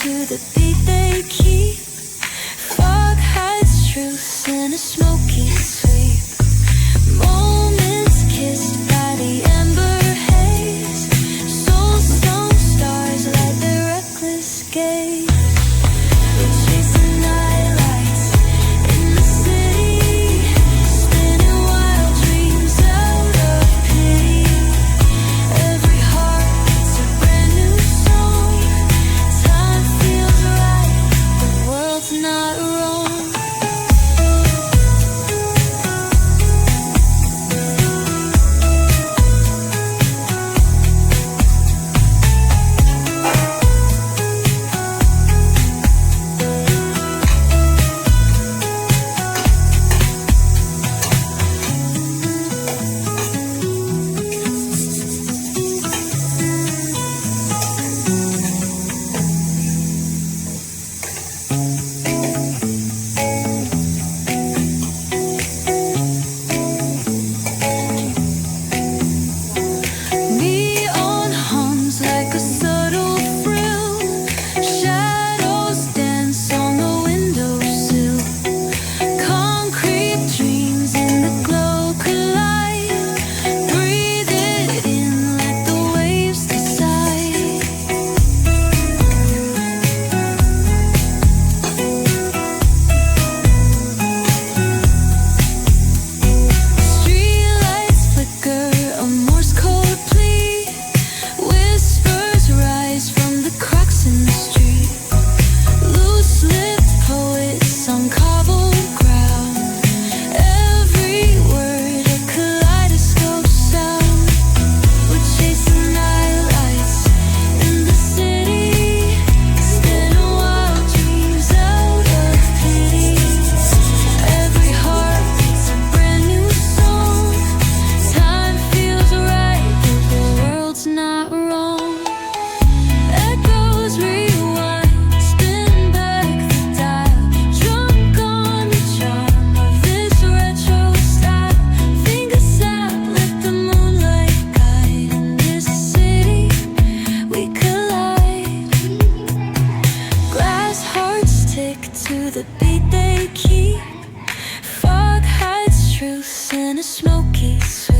to the beat they keep. Fog hides truth in a smoky sleep. Moments kissed by the ember haze. Soulstone stars light their reckless gaze. We're chasing nightlights in the city, spinning wild dreams out of pity. Every heart's a brand new song. Time feels right, the world's not wrong. Neon hums like a subtle frill. Shadows dance on the windowsill. Concrete dreams in the glow collide. Breathe it in, let the waves decide. Streetlights flicker, a Morse code plea. Whispers rise from the cracks in the street. Loose-lipped poets on cobbled ground. Every word a kaleidoscope sound. We're chasing nightlights in the city, spinning wild dreams out of pity. Every heartbeat's a brand new song. Time feels right, the world's not wrong. Echoes rewind, spin back the dial. Drunk on the charm of this retro style. Fingers out, let the moonlight guide. In this city, we collide. Glass hearts tick to the beat they keep. Fog hides truth in a smoky sleep.